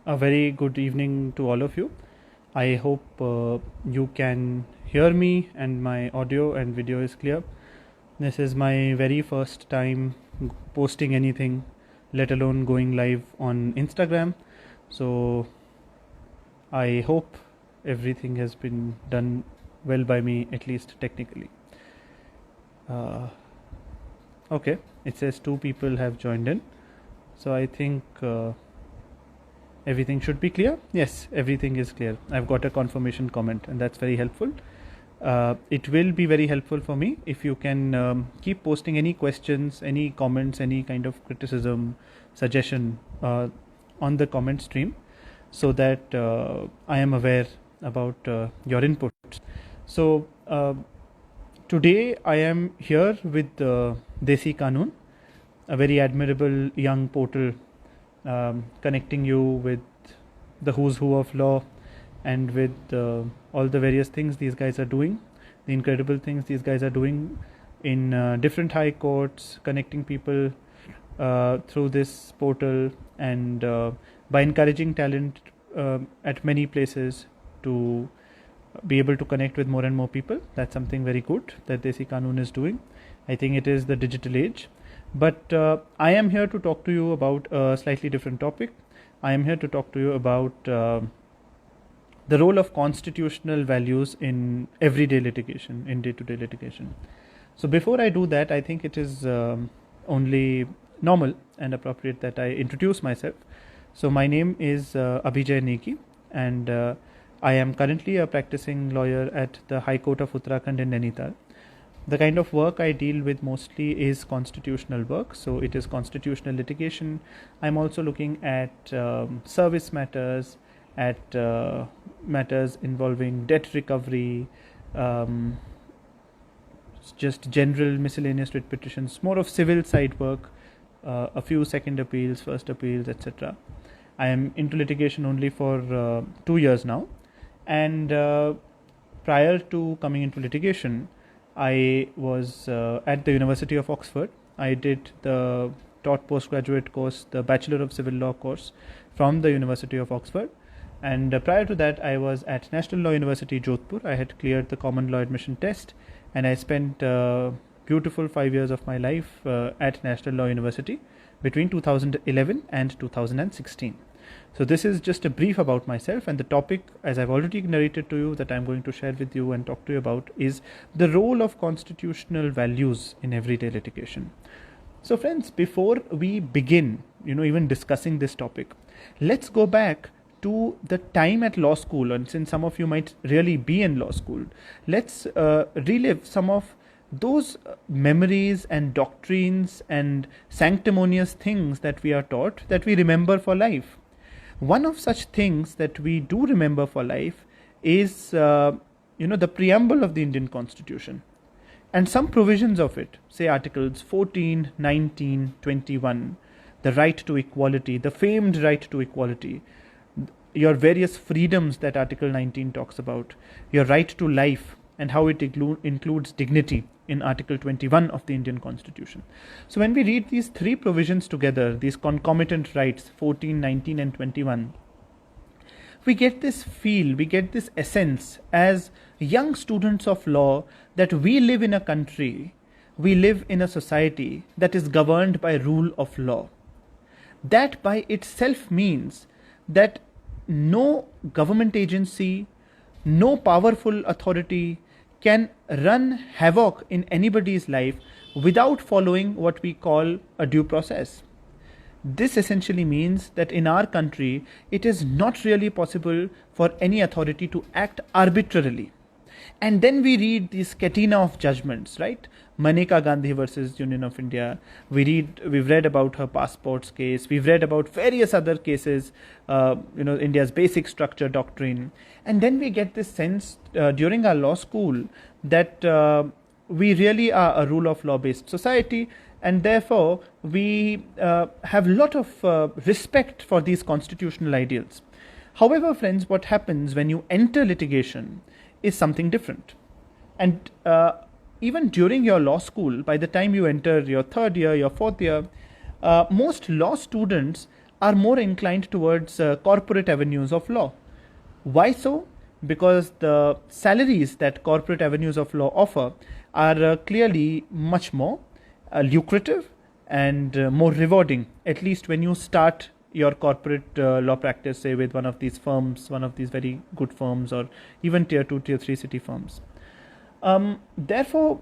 A very good evening to all of you. I hope you can hear me and my audio and video is clear. This is my very first time posting anything, let alone going live on Instagram. So I hope everything has been done well by me, at least technically. Okay, it says 2 people have joined in. So I think everything should be clear. Yes, everything is clear. I've got a confirmation comment and that's very helpful. It will be very helpful for me if you can keep posting any questions, any comments, any kind of criticism, suggestion on the comment stream, so that I am aware about your inputs. So today I am here with Desi Kaanoon, a very admirable young portal connecting you with the who's who of law and with all the various things these guys are doing, the incredible things these guys are doing in different high courts, connecting people through this portal, and by encouraging talent at many places to be able to connect with more and more people. That's something very good that Desi Kaanoon is doing. I think it is the digital age. But I am here to talk to you about a slightly different topic. I am here to talk to you about the role of constitutional values in everyday litigation, in day-to-day litigation. So before I do that, I think it is only normal and appropriate that I introduce myself. So my name is Abhijay Negi, and I am currently a practicing lawyer at the High Court of Uttarakhand in Nainital. The kind of work I deal with mostly is constitutional work, so it is constitutional litigation. I'm also looking at service matters, at matters involving debt recovery, just general miscellaneous writ petitions, more of civil side work, a few second appeals, first appeals, etc. I am into litigation only for 2 years now, and prior to coming into litigation, I was at the University of Oxford. I did the taught postgraduate course, the Bachelor of Civil Law course from the University of Oxford. And prior to that, I was at National Law University, Jodhpur. I had cleared the common law admission test, and I spent beautiful 5 years of my life at National Law University between 2011 and 2016. So this is just a brief about myself, and the topic, as I've already narrated to you, that I'm going to share with you and talk to you about is the role of constitutional values in everyday litigation. So friends, before we begin, even discussing this topic, let's go back to the time at law school, and since some of you might really be in law school, let's relive some of those memories and doctrines and sanctimonious things that we are taught, that we remember for life. One of such things that we do remember for life is, the preamble of the Indian Constitution and some provisions of it, say Articles 14, 19, 21, the right to equality, the famed right to equality, your various freedoms that Article 19 talks about, your right to life, and how it includes dignity in Article 21 of the Indian Constitution. So when we read these 3 provisions together, these concomitant rights, 14, 19 and 21, we get this feel, we get this essence as young students of law that we live in a country, we live in a society that is governed by rule of law. That by itself means that no government agency, no powerful authority can run havoc in anybody's life without following what we call a due process. This essentially means that in our country, it is not really possible for any authority to act arbitrarily. And then we read these catena of judgments, right? Maneka Gandhi versus Union of India. We've read about her passports case. We've read about various other cases, India's basic structure doctrine. And then we get this sense during our law school that we really are a rule of law based society, and therefore we have a lot of respect for these constitutional ideals. However, friends, what happens when you enter litigation is something different. And even during your law school, by the time you enter your 3rd year, your 4th year, most law students are more inclined towards corporate avenues of law. Why so? Because the salaries that corporate avenues of law offer are clearly much more lucrative and more rewarding, at least when you start your corporate law practice, say with one of these firms, one of these very good firms, or even tier 2, tier 3 city firms. Therefore,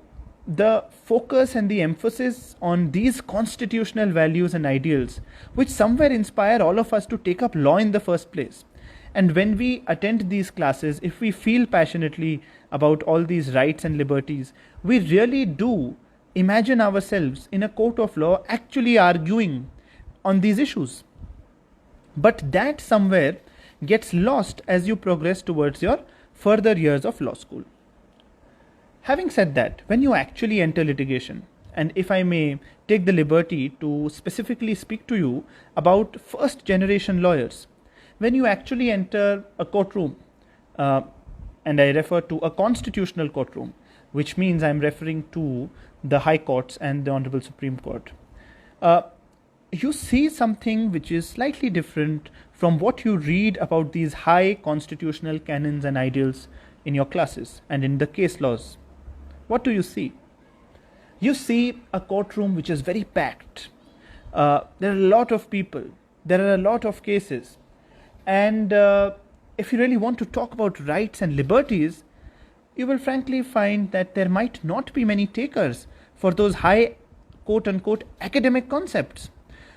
the focus and the emphasis on these constitutional values and ideals, which somewhere inspire all of us to take up law in the first place. And when we attend these classes, if we feel passionately about all these rights and liberties, we really do imagine ourselves in a court of law actually arguing on these issues. But that somewhere gets lost as you progress towards your further years of law school. Having said that, when you actually enter litigation, and if I may take the liberty to specifically speak to you about first generation lawyers, when you actually enter a courtroom, and I refer to a constitutional courtroom, which means I'm referring to the High Courts and the Honorable Supreme Court, you see something which is slightly different from what you read about these high constitutional canons and ideals in your classes and in the case laws. What do you see? You see a courtroom which is very packed. There are a lot of people. There are a lot of cases. And if you really want to talk about rights and liberties, you will frankly find that there might not be many takers for those high quote-unquote academic concepts.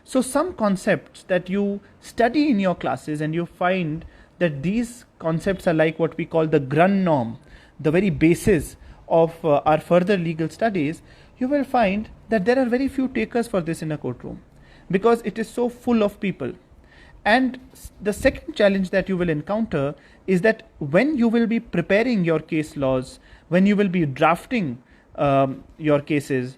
So some concepts that you study in your classes and you find that these concepts are like what we call the Grundnorm, the very basis of our further legal studies, you will find that there are very few takers for this in a courtroom because it is so full of people. And the second challenge that you will encounter is that when you will be preparing your case laws, when you will be drafting your cases,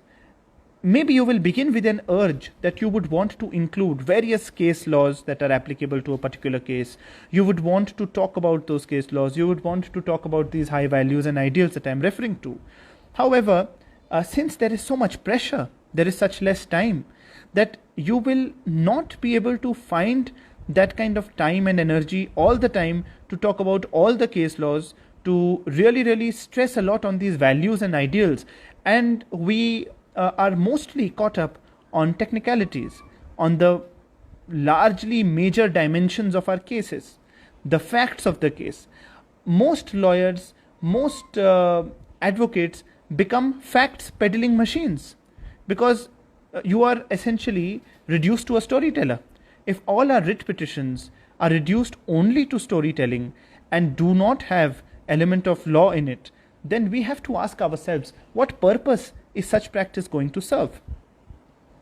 maybe you will begin with an urge that you would want to include various case laws that are applicable to a particular case. You would want to talk about those case laws. You would want to talk about these high values and ideals that I'm referring to. However, since there is so much pressure, there is such less time, that you will not be able to find that kind of time and energy all the time to talk about all the case laws, to really stress a lot on these values and ideals. And we are mostly caught up on technicalities, on the largely major dimensions of our cases, the facts of the case. Most lawyers, most advocates become facts peddling machines because you are essentially reduced to a storyteller. If all our writ petitions are reduced only to storytelling and do not have element of law in it, then we have to ask ourselves, what purpose is such practice going to serve?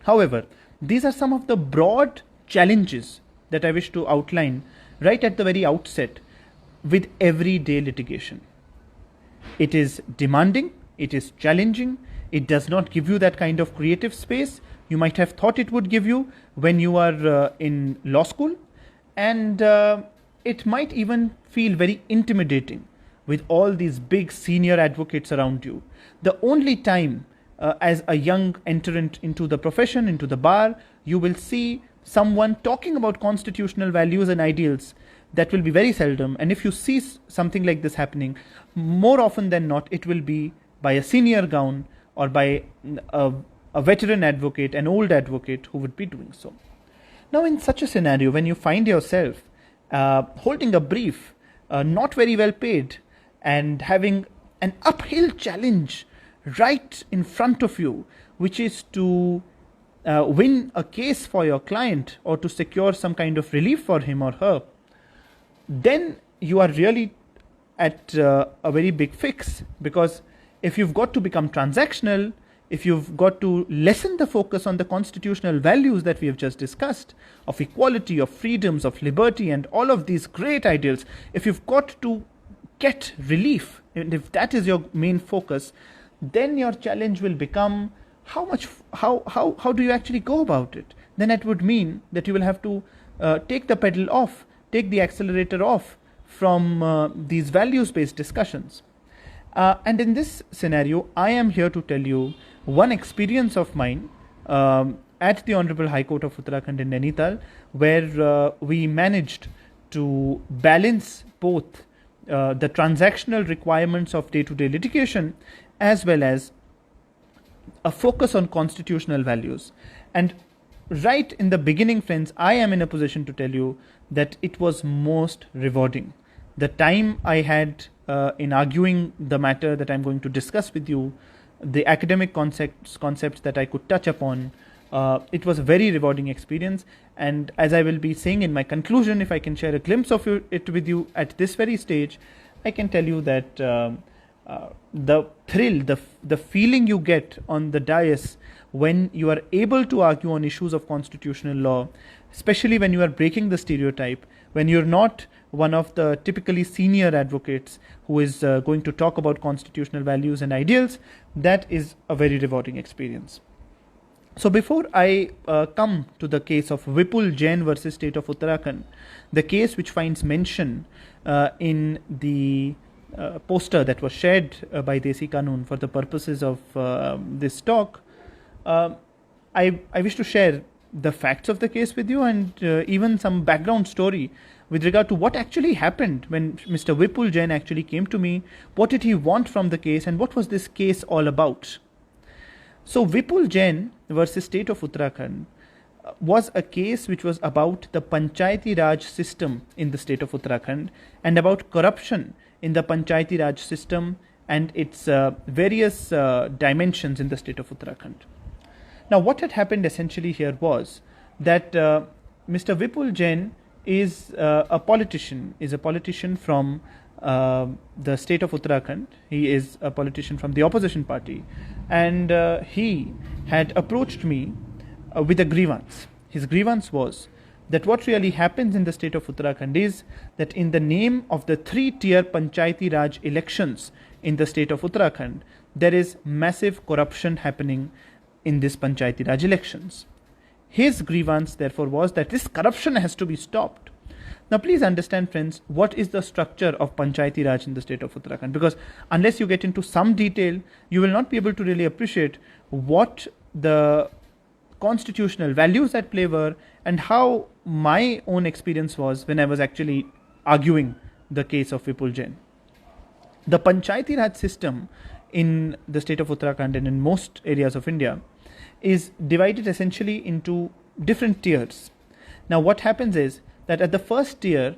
However, these are some of the broad challenges that I wish to outline right at the very outset with everyday litigation. It is demanding, it is challenging, it does not give you that kind of creative space you might have thought it would give you when you are in law school, and it might even feel very intimidating with all these big senior advocates around you. The only time as a young entrant into the profession, into the bar, you will see someone talking about constitutional values and ideals, that will be very seldom. And if you see something like this happening, more often than not, it will be by a senior gown or by a veteran advocate, an old advocate who would be doing so. Now, in such a scenario, when you find yourself holding a brief, not very well paid, and having an uphill challenge right in front of you, which is to win a case for your client or to secure some kind of relief for him or her, then you are really at a very big fix. Because if you've got to become transactional, if you've got to lessen the focus on the constitutional values that we have just discussed, of equality, of freedoms, of liberty, and all of these great ideals, if you've got to get relief, and if that is your main focus, then your challenge will become how do you actually go about it? Then it would mean that you will have to take the pedal off, take the accelerator off from these values-based discussions. And in this scenario, I am here to tell you one experience of mine at the Honorable High Court of Uttarakhand in Nainital, where we managed to balance both the transactional requirements of day-to-day litigation as well as a focus on constitutional values. And right in the beginning, friends, I am in a position to tell you that it was most rewarding. The time I had in arguing the matter that I'm going to discuss with you, the academic concepts that I could touch upon, it was a very rewarding experience. And as I will be saying in my conclusion, if I can share a glimpse of it with you at this very stage, I can tell you that the thrill, the feeling you get on the dais when you are able to argue on issues of constitutional law, especially when you are breaking the stereotype, when you're not one of the typically senior advocates who is going to talk about constitutional values and ideals, that is a very rewarding experience. So before I come to the case of Vipul Jain versus State of Uttarakhand, the case which finds mention in the poster that was shared by Desi Kaanoon for the purposes of this talk, I wish to share the facts of the case with you and even some background story with regard to what actually happened when Mr. Vipul Jain actually came to me, what did he want from the case, and what was this case all about. So Vipul Jain versus State of Uttarakhand was a case which was about the Panchayati Raj system in the state of Uttarakhand and about corruption in the Panchayati Raj system and its various dimensions in the state of Uttarakhand. Now, what had happened essentially here was that Mr. Vipul Jain is a politician from the state of Uttarakhand. He is a politician from the opposition party, and he had approached me with a grievance. His grievance was that what really happens in the state of Uttarakhand is that in the name of the 3-tier Panchayati Raj elections in the state of Uttarakhand, there is massive corruption happening in this Panchayati Raj elections. His grievance therefore was that this corruption has to be stopped. Now please understand, friends, what is the structure of Panchayati Raj in the state of Uttarakhand, because unless you get into some detail, you will not be able to really appreciate what the constitutional values at play were and how my own experience was when I was actually arguing the case of Vipul Jain. The Panchayati Raj system in the state of Uttarakhand and in most areas of India is divided essentially into different tiers. Now what happens is that at the first tier,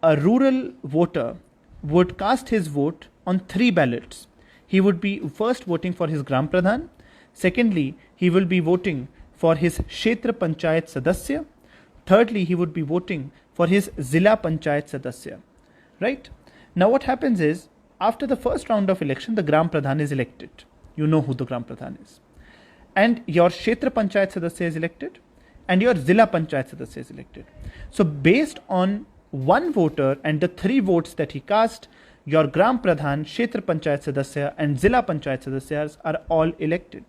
a rural voter would cast his vote on 3 ballots. He would be first voting for his Gram Pradhan, secondly he will be voting for his Kshetra Panchayat Sadasya, thirdly he would be voting for his Zila Panchayat Sadasya. Right? Now what happens is, after the first round of election, the Gram Pradhan is elected. You know who the Gram Pradhan is. And your Kshetra Panchayat Sadasya is elected and your Zila Panchayat Sadasya is elected. So based on one voter and the 3 votes that he cast, your Gram Pradhan, Kshetra Panchayat Sadasya and Zila Panchayat Sadasyas are all elected.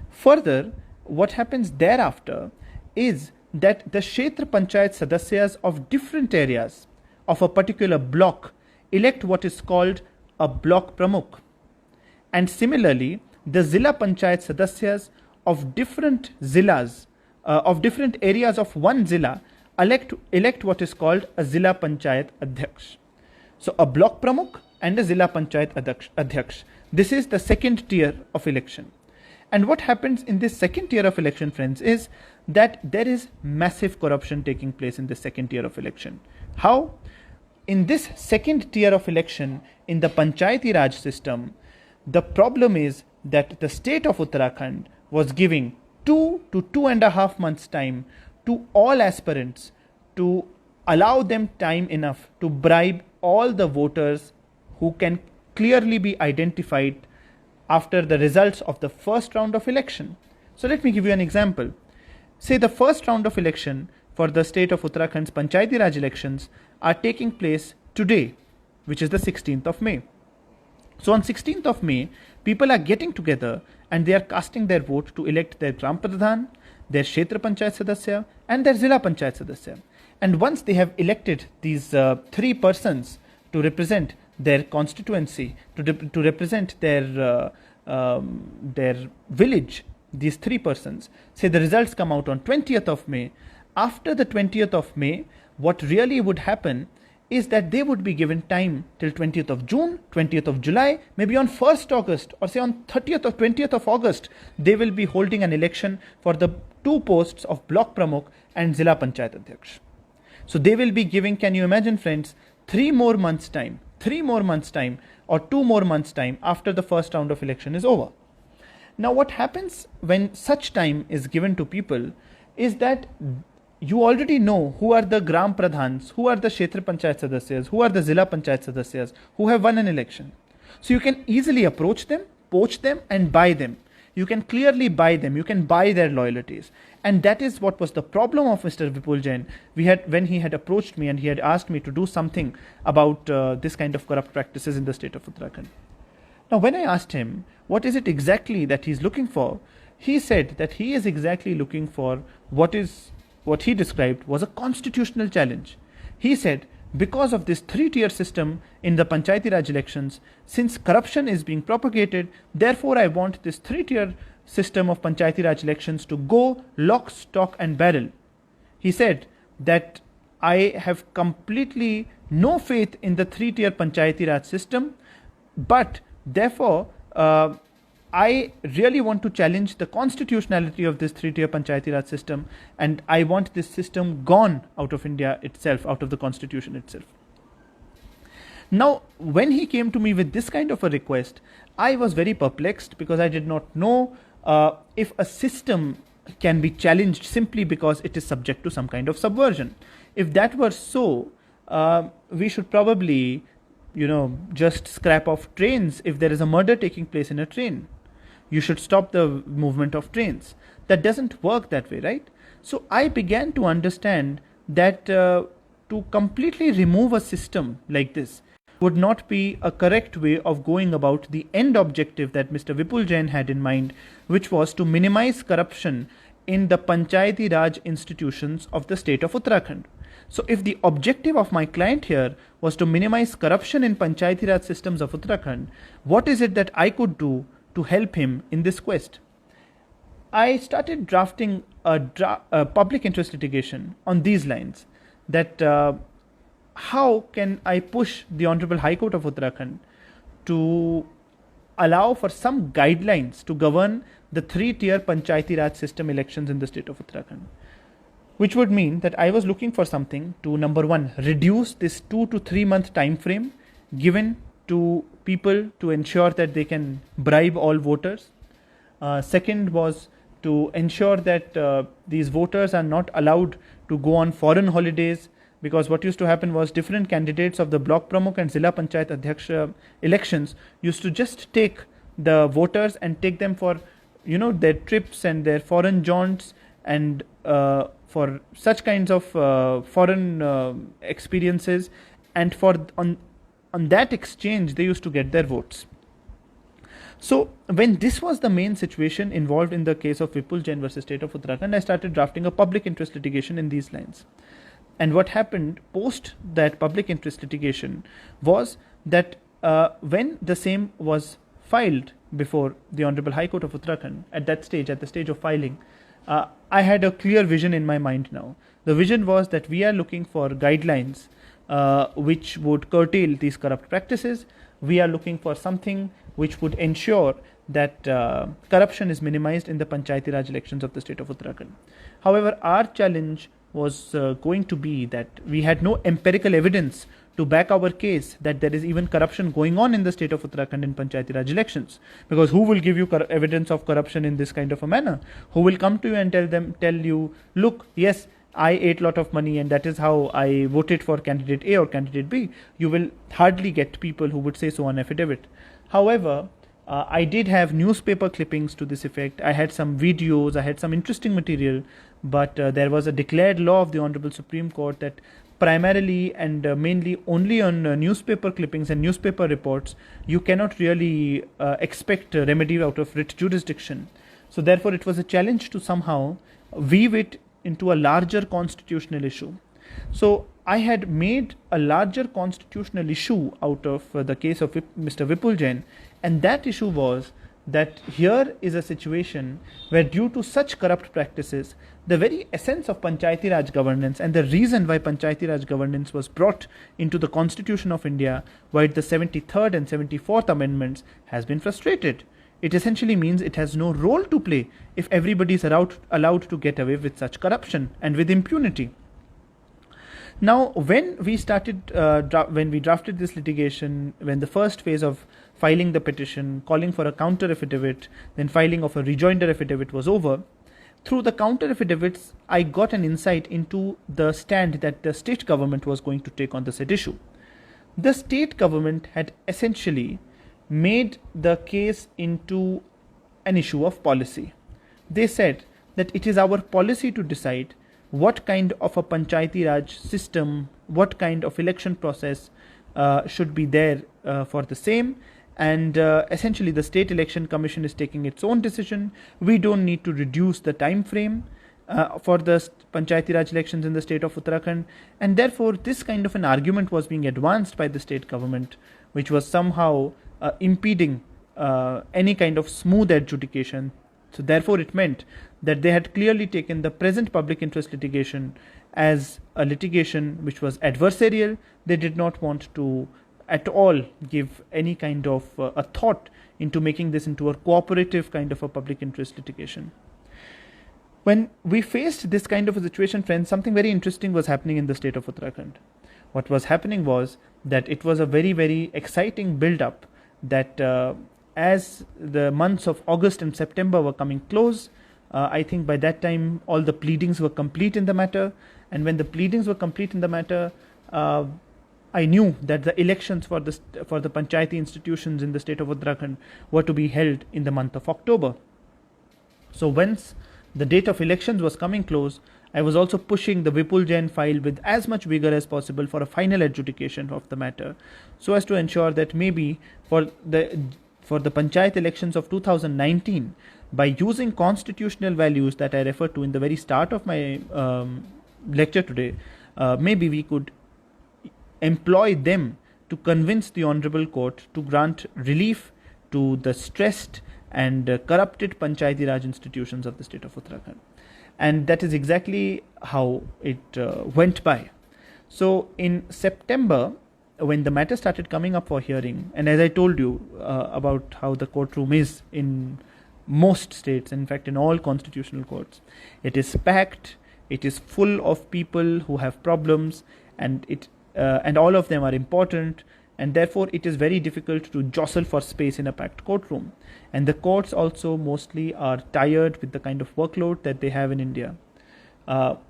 Further, what happens thereafter is that the Kshetra Panchayat Sadasyas of different areas of a particular block elect what is called a block pramukh. And similarly, the Zila Panchayat Sadasyas of different zilas, of different areas of one zila, elect what is called a Zila Panchayat Adhyaksh. So a block pramukh and a Zila Panchayat Adhyaksh. This is the second tier of election. And what happens in this second tier of election, friends, is that there is massive corruption taking place in the second tier of election. How? In this second tier of election in the Panchayati Raj system, the problem is that the state of Uttarakhand was giving 2 to 2.5 months time to all aspirants to allow them time enough to bribe all the voters who can clearly be identified after the results of the first round of election. So let me give you an example. Say the first round of election for the state of Uttarakhand's Panchayati Raj elections are taking place today, which is the 16th of May. So on 16th of May, people are getting together and they are casting their vote to elect their Gram Pradhan, their Kshetra Panchayat Sadasya and their Zila Panchayat Sadasya. And once they have elected these 3 persons to represent their constituency, to represent their village these three persons, say the results come out on 20th of May, after the 20th of May, what really would happen is that they would be given time till 20th of June, 20th of July, maybe on 1st August or say on 30th or 20th of August, they will be holding an election for the two posts of Block Pramukh and Zilla Panchayat Adhyaksh. So they will be giving, can you imagine friends, 3 more months time or 2 more months time after the first round of election is over. Now what happens when such time is given to people is that you already know who are the Gram Pradhans, who are the Kshetra Panchayat Sadasyas, who are the Zilla Panchayat Sadasyas, who have won an election. So you can easily approach them, poach them and buy them. You can clearly buy them, you can buy their loyalties. And that is what was the problem of Mr. Vipul Jain. When he had approached me and he had asked me to do something about this kind of corrupt practices in the state of Uttarakhand. Now when I asked him, what is it exactly that he's looking for? He said that he is exactly looking for what he described was a constitutional challenge. He said, because of this 3-tier system in the Panchayati Raj elections, since corruption is being propagated, therefore I want this 3-tier system of Panchayati Raj elections to go lock, stock and barrel. He said that I have completely no faith in the 3-tier Panchayati Raj system, but therefore I really want to challenge the constitutionality of this 3-tier Panchayati Raj system, and I want this system gone out of India itself, out of the constitution itself. Now, when he came to me with this kind of a request, I was very perplexed because I did not know if a system can be challenged simply because it is subject to some kind of subversion. If that were so, we should probably, just scrap off trains if there is a murder taking place in a train. You should stop the movement of trains. That doesn't work that way, right? So I began to understand that to completely remove a system like this would not be a correct way of going about the end objective that Mr. Vipul Jain had in mind, which was to minimize corruption in the Panchayati Raj institutions of the state of Uttarakhand. So if the objective of my client here was to minimize corruption in Panchayati Raj systems of Uttarakhand, what is it that I could do to help him in this quest? I started drafting a public interest litigation on these lines, that how can I push the Honorable High Court of Uttarakhand to allow for some guidelines to govern the 3-tier Panchayati Raj system elections in the state of Uttarakhand. Which would mean that I was looking for something to, number one, reduce this 2 to 3 month time frame given to people to ensure that they can bribe all voters. Second was to ensure that these voters are not allowed to go on foreign holidays, because what used to happen was different candidates of the Block Pramukh and Zilla Panchayat Adhyaksha elections used to just take the voters and take them for their trips and their foreign jaunts, and for such kinds of foreign experiences, and on that exchange they used to get their votes. So when this was the main situation involved in the case of Vipul Jain versus State of Uttarakhand, I started drafting a public interest litigation in these lines. And what happened post that public interest litigation was that when the same was filed before the Honorable High Court of Uttarakhand, at the stage of filing, I had a clear vision in my mind now. The vision was that we are looking for guidelines which would curtail these corrupt practices. We are looking for something which would ensure that corruption is minimized in the Panchayati Raj elections of the state of Uttarakhand. However, our challenge was going to be that we had no empirical evidence to back our case that there is even corruption going on in the state of Uttarakhand in Panchayati Raj elections. Because who will give you evidence of corruption in this kind of a manner? Who will come to you and tell you, look, yes, I ate a lot of money and that is how I voted for candidate A or candidate B. You will hardly get people who would say so on affidavit. However, I did have newspaper clippings to this effect. I had some videos, I had some interesting material, but there was a declared law of the Honorable Supreme Court that primarily and mainly only on newspaper clippings and newspaper reports, you cannot really expect a remedy out of writ jurisdiction. So therefore, it was a challenge to somehow weave it into a larger constitutional issue. So I had made a larger constitutional issue out of the case of Mr. Vipul Jain, and that issue was that here is a situation where, due to such corrupt practices, the very essence of Panchayati Raj governance and the reason why Panchayati Raj governance was brought into the Constitution of India via the 73rd and 74th Amendments has been frustrated. It essentially means it has no role to play if everybody is allowed to get away with such corruption and with impunity. Now, when we drafted this litigation, when the first phase of filing the petition, calling for a counter affidavit, then filing of a rejoinder affidavit was over, through the counter affidavits, I got an insight into the stand that the state government was going to take on the said issue. The state government had essentially made the case into an issue of policy. They said that it is our policy to decide what kind of a Panchayati Raj system, what kind of election process should be there for the same. And essentially the State Election Commission is taking its own decision. We don't need to reduce the time frame for the Panchayati Raj elections in the state of Uttarakhand. And therefore this kind of an argument was being advanced by the state government, which was somehow impeding any kind of smooth adjudication. So therefore it meant that they had clearly taken the present public interest litigation as a litigation which was adversarial. They did not want to at all give any kind of a thought into making this into a cooperative kind of a public interest litigation. When we faced this kind of a situation, friends, something very interesting was happening in the state of Uttarakhand. What was happening was that it was a very, very exciting build-up that as the months of August and September were coming close, I think by that time all the pleadings were complete in the matter. And when the pleadings were complete in the matter, I knew that the elections for the Panchayati institutions in the state of Uttarakhand were to be held in the month of October. So once the date of elections was coming close, I was also pushing the Vipul Jain file with as much vigor as possible for a final adjudication of the matter, so as to ensure that maybe for the Panchayat elections of 2019, by using constitutional values that I referred to in the very start of my lecture today, maybe we could employ them to convince the Honorable Court to grant relief to the stressed and corrupted Panchayati Raj institutions of the state of Uttarakhand. And that is exactly how it went by. So in September, when the matter started coming up for hearing, and as I told you about how the courtroom is in most states, in fact in all constitutional courts, it is packed, it is full of people who have problems, and all of them are important, and therefore it is very difficult to jostle for space in a packed courtroom. And the courts also mostly are tired with the kind of workload that they have in India.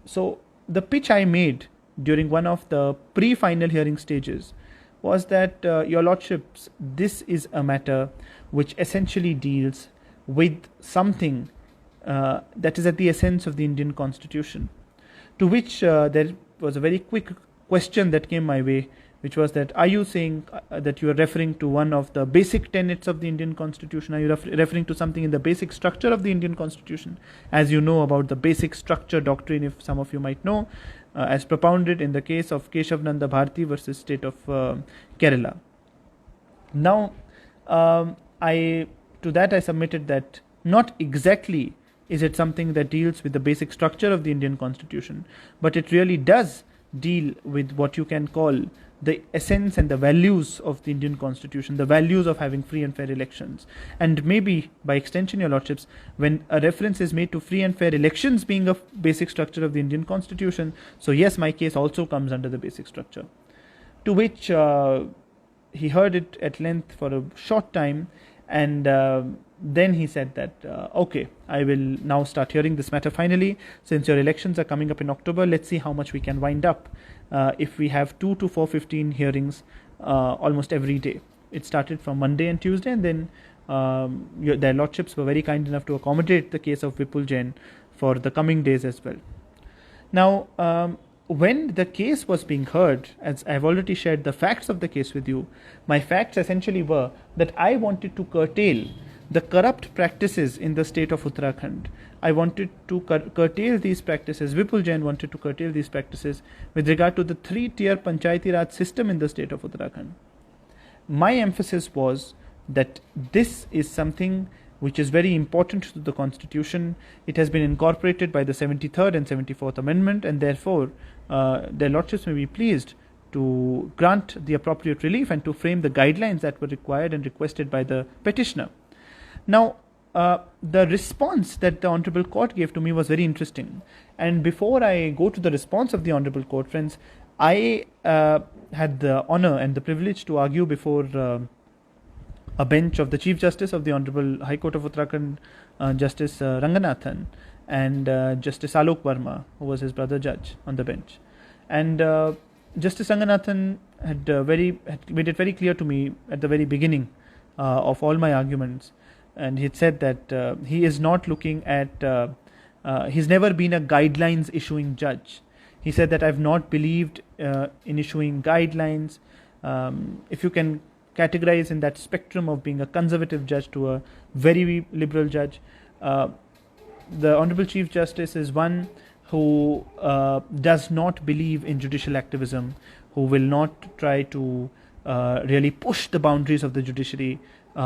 So the pitch I made during one of the pre-final hearing stages was that, Your Lordships, this is a matter which essentially deals with something that is at the essence of the Indian Constitution. To which there was a very quick question that came my way, which was that, are you saying that you are referring to one of the basic tenets of the Indian Constitution? Are you referring to something in the basic structure of the Indian Constitution? As you know about the basic structure doctrine, if some of you might know, as propounded in the case of Keshav Nanda Bharti versus state of Kerala. Now, I submitted that not exactly is it something that deals with the basic structure of the Indian Constitution, but it really does deal with what you can call the essence and the values of the Indian Constitution, the values of having free and fair elections. And maybe by extension, Your Lordships, when a reference is made to free and fair elections being a basic structure of the Indian Constitution, so yes, my case also comes under the basic structure. To which he heard it at length for a short time, and then he said that, okay, I will now start hearing this matter finally. Since your elections are coming up in October, let's see how much we can wind up if we have 2 to 4:15 hearings almost every day. It started from Monday and Tuesday, and then their Lordships were very kind enough to accommodate the case of Vipul Jain for the coming days as well. Now, when the case was being heard, as I've already shared the facts of the case with you, my facts essentially were that I wanted to curtail the corrupt practices in the state of Uttarakhand. I wanted to curtail these practices. Vipul Jain wanted to curtail these practices with regard to the 3-tier Panchayati Raj system in the state of Uttarakhand. My emphasis was that this is something which is very important to the Constitution. It has been incorporated by the 73rd and 74th Amendment, and therefore their lordships may be pleased to grant the appropriate relief and to frame the guidelines that were required and requested by the petitioner. Now, the response that the Honorable Court gave to me was very interesting. And before I go to the response of the Honorable Court, friends, I had the honor and the privilege to argue before a bench of the Chief Justice of the Honorable High Court of Uttarakhand, Justice Ranganathan, and Justice Alok Verma, who was his brother judge on the bench. And Justice Ranganathan had made it very clear to me at the very beginning of all my arguments, and he had said that he is not looking at, he's never been a guidelines issuing judge. He said that I've not believed in issuing guidelines. If you can categorize in that spectrum of being a conservative judge to a very liberal judge, the Honorable Chief Justice is one who does not believe in judicial activism, who will not try to really push the boundaries of the judiciary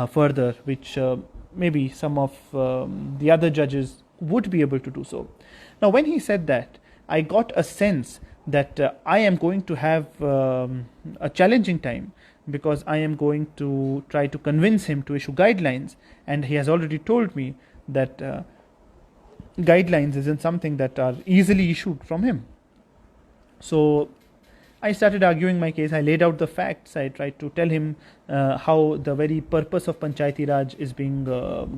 further, which maybe some of the other judges would be able to do so. Now, when he said that, I got a sense that I am going to have a challenging time, because I am going to try to convince him to issue guidelines, and he has already told me that guidelines isn't something that are easily issued from him. So I started arguing my case. I laid out the facts. I tried to tell him how the very purpose of Panchayati Raj is being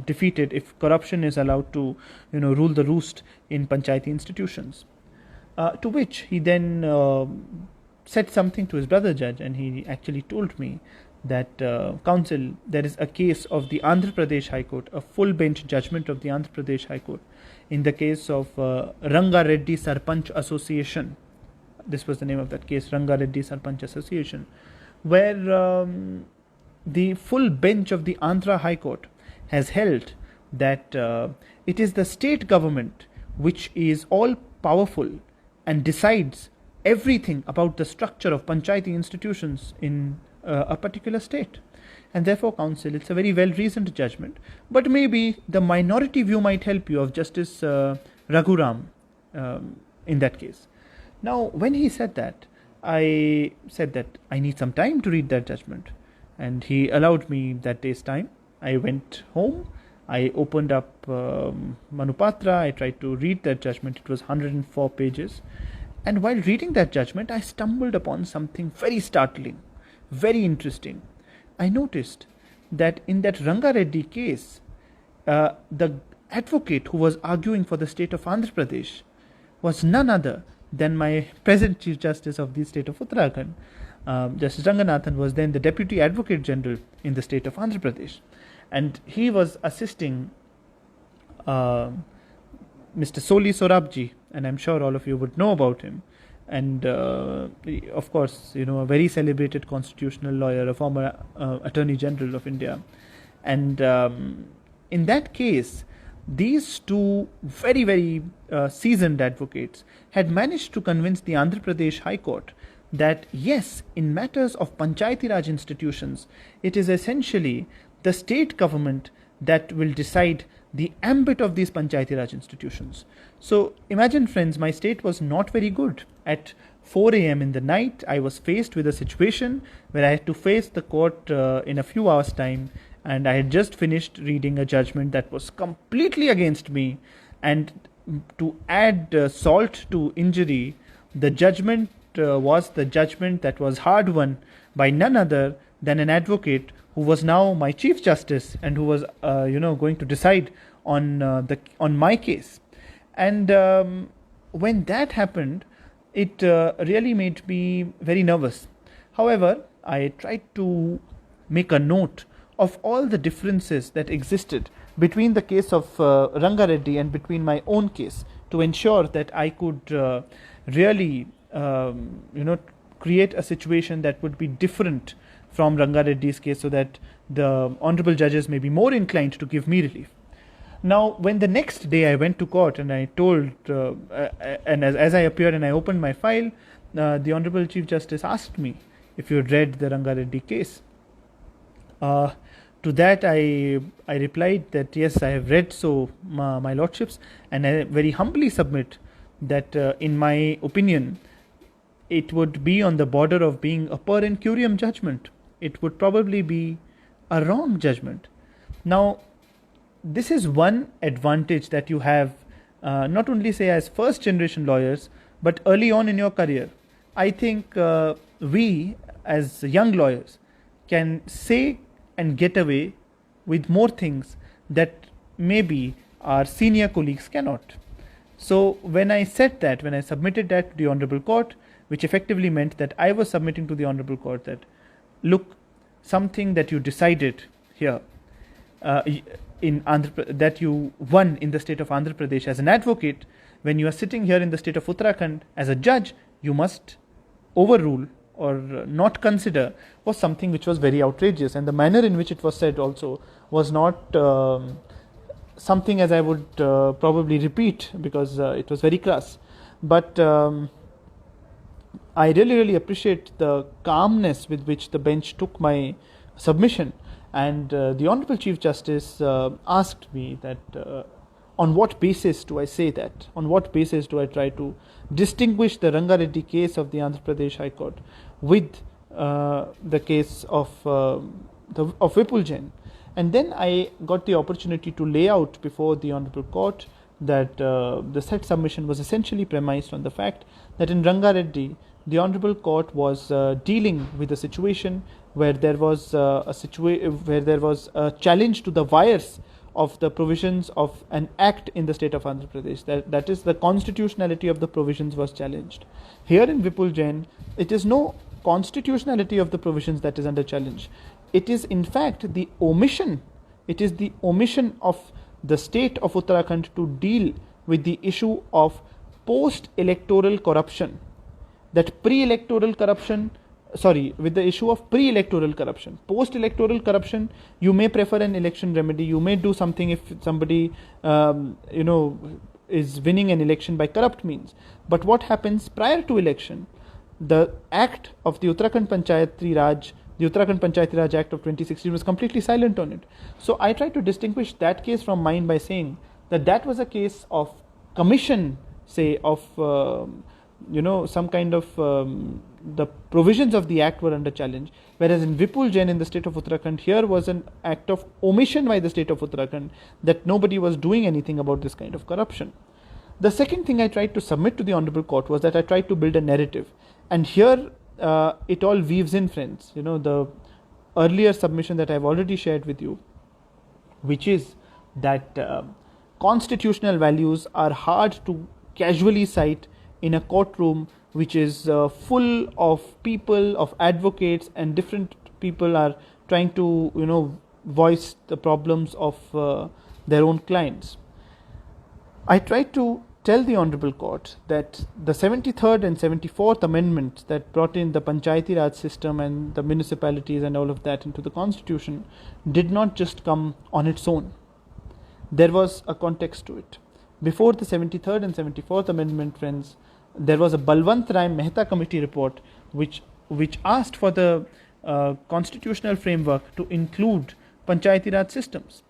defeated if corruption is allowed to, rule the roost in Panchayati institutions. To which he then said something to his brother judge, and he actually told me that, counsel, there is a case of the Andhra Pradesh High Court, a full bench judgment of the Andhra Pradesh High Court, in the case of Ranga Reddy Sarpanch Association. This was the name of that case, Ranga Reddy Sarpanch Association, where the full bench of the Andhra High Court has held that it is the state government which is all powerful and decides everything about the structure of Panchayati institutions in a particular state. And therefore, counsel, it's a very well-reasoned judgment. But maybe the minority view might help you of Justice Raghuram in that case. Now, when he said that, I said that I need some time to read that judgment. And he allowed me that day's time. I went home. I opened up Manupatra. I tried to read that judgment. It was 104 pages. And while reading that judgment, I stumbled upon something very startling, very interesting. I noticed that in that Ranga Reddy case, the advocate who was arguing for the state of Andhra Pradesh was none other than my present Chief Justice of the state of Uttarakhand. Justice Ranganathan was then the Deputy Advocate General in the state of Andhra Pradesh. And he was assisting Mr. Soli Sorabji, and I'm sure all of you would know about him. And of course, a very celebrated constitutional lawyer, a former Attorney General of India. And in that case, these two very, very seasoned advocates had managed to convince the Andhra Pradesh High Court that yes, in matters of Panchayati Raj institutions, it is essentially the state government that will decide the ambit of these Panchayati Raj institutions. So imagine, friends, my state was not very good. At 4 a.m. in the night, I was faced with a situation where I had to face the court in a few hours' time, and I had just finished reading a judgment that was completely against me. And to add salt to injury, the judgment was the judgment that was hard won by none other than an advocate who was now my Chief Justice and who was, going to decide on my case. And when that happened, it really made me very nervous. However, I tried to make a note of all the differences that existed between the case of Ranga Reddy and between my own case, to ensure that I could really, create a situation that would be different from Ranga Reddy's case, so that the honorable judges may be more inclined to give me relief. Now, when the next day I went to court and I told, and as I appeared and I opened my file, the Honorable Chief Justice asked me if you had read the Ranga Reddy case. To that I replied that yes, I have read so, my lordships, and I very humbly submit that in my opinion it would be on the border of being a per incurium judgment. It would probably be a wrong judgment. Now, this is one advantage that you have, not only say as first generation lawyers, but early on in your career. I think we as young lawyers can say and get away with more things that maybe our senior colleagues cannot. So when I said that, when I submitted that to the Honorable Court, which effectively meant that I was submitting to the Honorable Court that, look, something that you decided here in that you won in the state of Andhra Pradesh as an advocate, when you are sitting here in the state of Uttarakhand as a judge, you must overrule or not consider, was something which was very outrageous, and the manner in which it was said also was not something as I would probably repeat, because it was very crass. But I really appreciate the calmness with which the bench took my submission, and the Honourable Chief Justice asked me that on what basis do I say that? On what basis do I try to distinguish the Rangareddy case of the Andhra Pradesh High Court with the case of Vipul Jain? And then I got the opportunity to lay out before the Honourable Court that the said submission was essentially premised on the fact that in Rangareddy, the Honourable Court was dealing with a situation where there was a challenge to the wires of the provisions of an act in the state of Andhra Pradesh. That is, the constitutionality of the provisions was challenged. Here in Vipul Jain, it is no constitutionality of the provisions that is under challenge. It is in fact the omission. It is the omission of the state of Uttarakhand to deal with the issue of post-electoral corruption. That pre-electoral corruption, with the issue of pre-electoral corruption. Post-electoral corruption, you may prefer an election remedy. You may do something if somebody, is winning an election by corrupt means. But what happens prior to election? The act of the Uttarakhand Panchayati Raj, the Uttarakhand Panchayati Raj Act of 2016 was completely silent on it. So I try to distinguish that case from mine by saying that that was a case of commission, say, of some kind of the provisions of the act were under challenge, whereas in Vipul Jain in the state of Uttarakhand, here was an act of omission by the state of Uttarakhand, that nobody was doing anything about this kind of corruption. The second thing I tried to submit to the Honourable Court was that I tried to build a narrative, and here it all weaves in, friends. The earlier submission that I've already shared with you, which is that constitutional values are hard to casually cite in a courtroom which is full of people, of advocates, and different people are trying to voice the problems of their own clients. I tried to tell the Honourable Court that the 73rd and 74th Amendment that brought in the Panchayati Raj system and the municipalities and all of that into the Constitution did not just come on its own. There was a context to it. Before the 73rd and 74th Amendment, friends, there was a Balwant Rai Mehta Committee report which asked for the constitutional framework to include Panchayati Raj systems.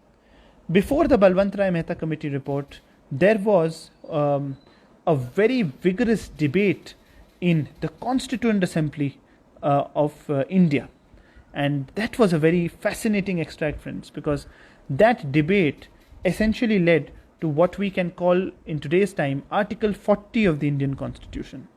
Before the Balwant Rai Mehta Committee report, there was a very vigorous debate in the Constituent Assembly of India. And that was a very fascinating extract, friends, because that debate essentially led to what we can call in today's time Article 40 of the Indian Constitution.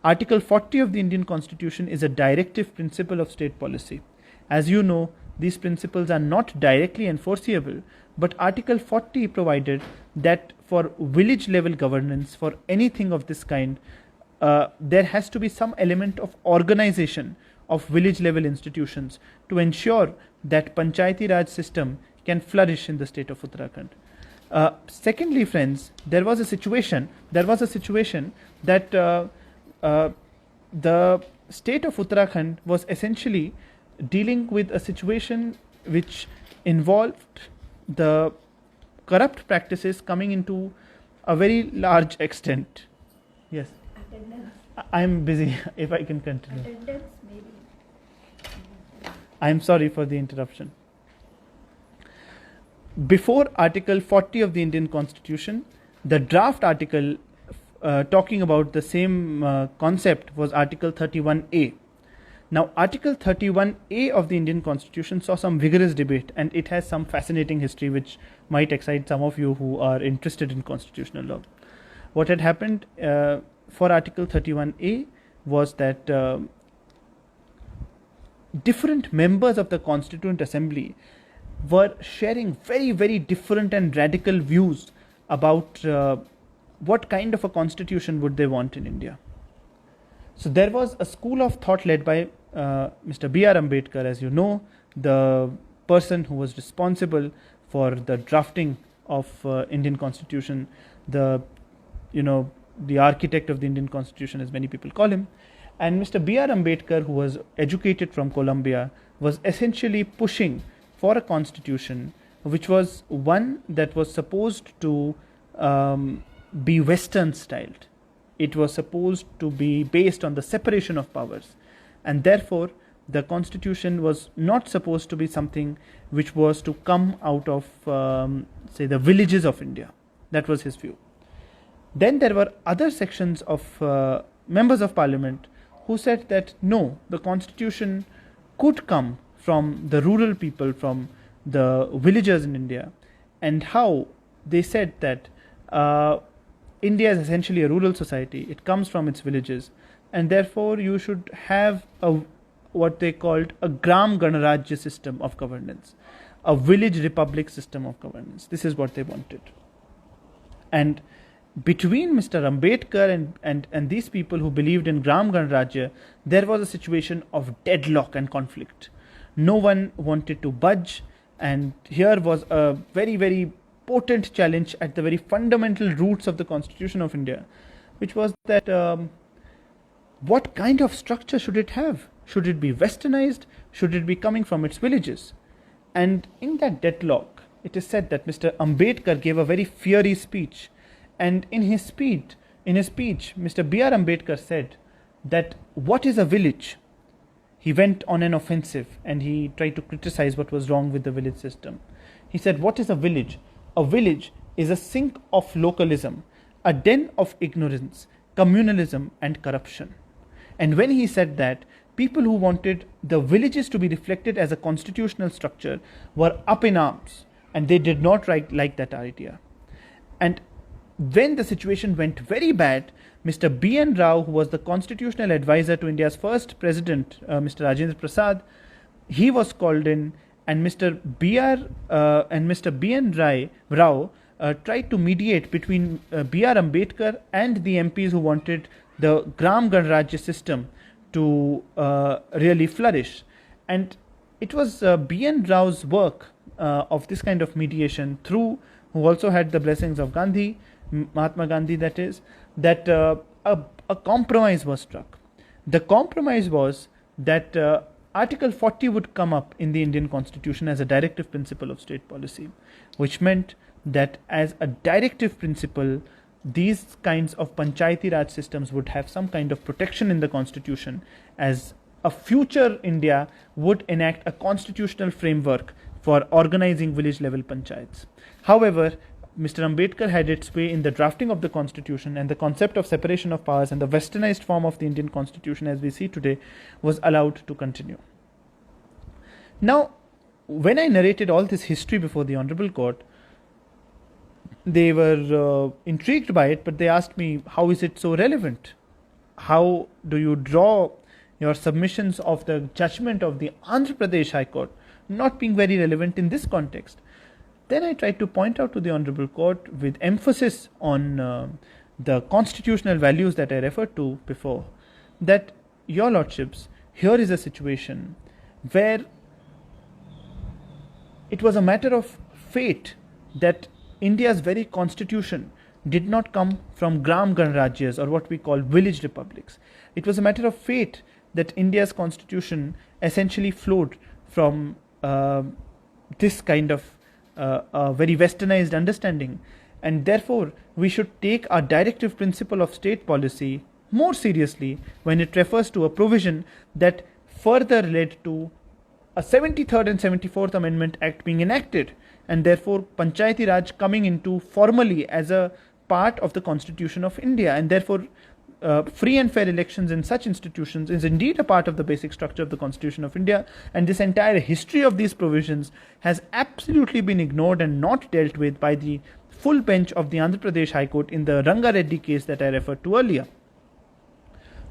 Article 40 of the Indian Constitution is a directive principle of state policy. As you know, these principles are not directly enforceable, but Article 40 provided that for village level governance, for anything of this kind, there has to be some element of organization of village level institutions to ensure that Panchayati Raj system can flourish in the state of Uttarakhand. Secondly, friends, there was a situation that the state of Uttarakhand was essentially dealing with a situation which involved the corrupt practices coming into a very large extent. Yes. Attendance. I'm busy. If I can continue. Attendance, maybe. I'm sorry for the interruption. before Article 40 of the Indian Constitution, the draft article talking about the same concept was Article 31A. Now, Article 31A of the Indian Constitution saw some vigorous debate, and it has some fascinating history which might excite some of you who are interested in constitutional law. What had happened for Article 31A was that different members of the Constituent Assembly were sharing very, very different and radical views about what kind of a constitution would they want in India. So there was a school of thought led by Mr. B.R. Ambedkar, as you know, the person who was responsible for the drafting of Indian Constitution, the architect of the Indian Constitution, as many people call him. And Mr. B.R. Ambedkar, who was educated from Columbia, was essentially pushing for a constitution which was one that was supposed to be Western styled. It was supposed to be based on the separation of powers, and therefore the constitution was not supposed to be something which was to come out of say the villages of India. That was his view. Then there were other sections of members of parliament who said that no, the constitution could come from the rural people, from the villagers in India. And how? They said that India is essentially a rural society. It comes from its villages, and therefore you should have what they called a Gram Ganarajya system of governance, a village republic system of governance. This is what they wanted. And between Mr. Ambedkar and these people who believed in Gram Ganarajya, there was a situation of deadlock and conflict. No one wanted to budge, and here was a very, very potent challenge at the very fundamental roots of the Constitution of India, which was that what kind of structure should it have? Should it be westernized? Should it be coming from its villages? And in that deadlock, it is said that Mr. Ambedkar gave a very fiery speech. And in his speech, Mr. B.R. Ambedkar said that what is a village? He went on an offensive and he tried to criticize what was wrong with the village system. He said, what is a village? A village is a sink of localism, a den of ignorance, communalism and corruption. And when he said that, people who wanted the villages to be reflected as a constitutional structure were up in arms, and they did not like that idea. And when the situation went very bad, Mr. B.N. Rao, who was the constitutional advisor to India's first president, Mr. Rajendra Prasad, he was called in, and Mr. B.N. Rao tried to mediate between B.R. Ambedkar and the MPs who wanted the Gram Ganarajya system to really flourish. And it was B.N. Rao's work of this kind of mediation, who also had the blessings of Gandhi, Mahatma Gandhi, that is, that a compromise was struck. The compromise was that Article 40 would come up in the Indian Constitution as a directive principle of state policy, which meant that as a directive principle, these kinds of Panchayati Raj systems would have some kind of protection in the Constitution, as a future India would enact a constitutional framework for organizing village level panchayats. However, Mr. Ambedkar had its way in the drafting of the Constitution, and the concept of separation of powers and the westernized form of the Indian Constitution as we see today was allowed to continue. Now, when I narrated all this history before the Honorable Court, they were intrigued by it, but they asked me, how is it so relevant? How do you draw your submissions of the judgment of the Andhra Pradesh High Court not being very relevant in this context? Then I tried to point out to the Honorable Court, with emphasis on the constitutional values that I referred to before, that, Your Lordships, here is a situation where it was a matter of fate that India's very constitution did not come from Gram Ganarajyas, or what we call village republics. It was a matter of fate that India's constitution essentially flowed from this kind of a very westernized understanding, and therefore we should take our directive principle of state policy more seriously when it refers to a provision that further led to a 73rd and 74th Amendment Act being enacted, and therefore Panchayati Raj coming into formally as a part of the Constitution of India, and therefore free and fair elections in such institutions is indeed a part of the basic structure of the Constitution of India, and this entire history of these provisions has absolutely been ignored and not dealt with by the full bench of the Andhra Pradesh High Court in the Ranga Reddy case that I referred to earlier,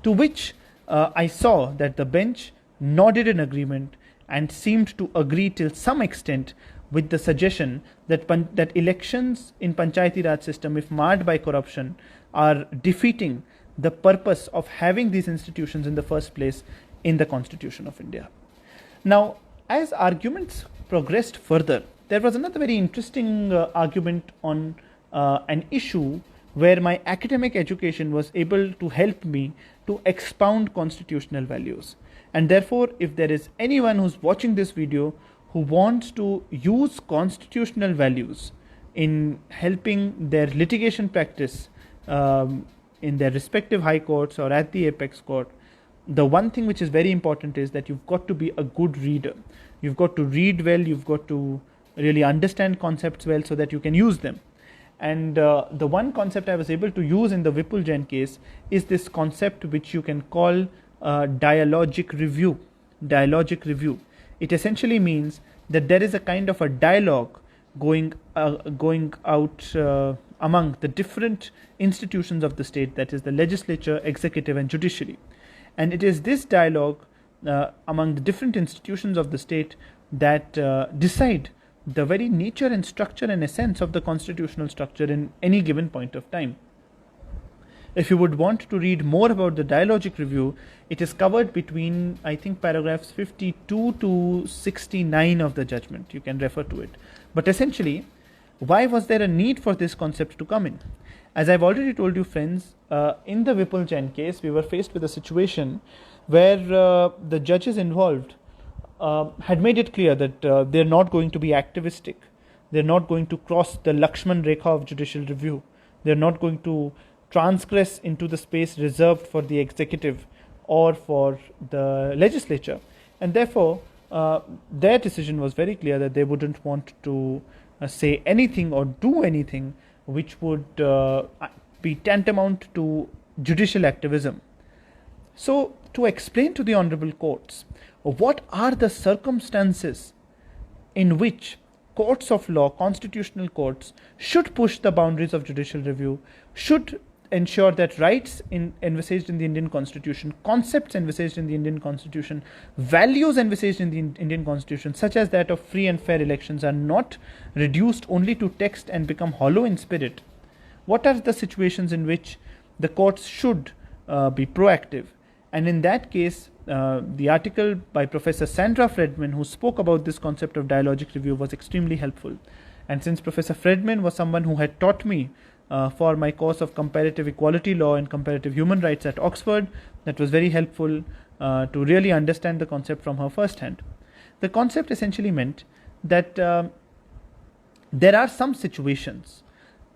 to which I saw that the bench nodded in agreement and seemed to agree till some extent with the suggestion that that elections in Panchayati Raj system, if marred by corruption, are defeating the purpose of having these institutions in the first place in the Constitution of India. Now, as arguments progressed further, there was another very interesting argument on an issue where my academic education was able to help me to expound constitutional values. And therefore, if there is anyone who's watching this video who wants to use constitutional values in helping their litigation practice in their respective high courts or at the apex court, the one thing which is very important is that you've got to be a good reader. You've got to read well, you've got to really understand concepts well so that you can use them. And the one concept I was able to use in the Vipul Jain case is this concept which you can call dialogic review. Dialogic review. It essentially means that there is a kind of a dialogue going out among the different institutions of the state, that is the legislature, executive and judiciary. And it is this dialogue among the different institutions of the state that decide the very nature and structure and essence of the constitutional structure in any given point of time. If you would want to read more about the dialogic review, it is covered between, I think, paragraphs 52 to 69 of the judgment. You can refer to it. But essentially, why was there a need for this concept to come in? As I've already told you, friends, in the Vipul Jain case, we were faced with a situation where the judges involved had made it clear that they're not going to be activistic. They're not going to cross the Lakshman Rekha of judicial review. They're not going to transgress into the space reserved for the executive or for the legislature. And therefore, their decision was very clear that they wouldn't want to say anything or do anything which would be tantamount to judicial activism. So, to explain to the honorable courts, what are the circumstances in which courts of law, constitutional courts, should push the boundaries of judicial review, should ensure that rights envisaged in the Indian Constitution, concepts envisaged in the Indian Constitution, values envisaged in the Indian Constitution, such as that of free and fair elections, are not reduced only to text and become hollow in spirit. What are the situations in which the courts should be proactive? And in that case, the article by Professor Sandra Fredman, who spoke about this concept of dialogic review, was extremely helpful. And since Professor Fredman was someone who had taught me for my course of comparative equality law and comparative human rights at Oxford, that was very helpful to really understand the concept from her first hand. The concept essentially meant that there are some situations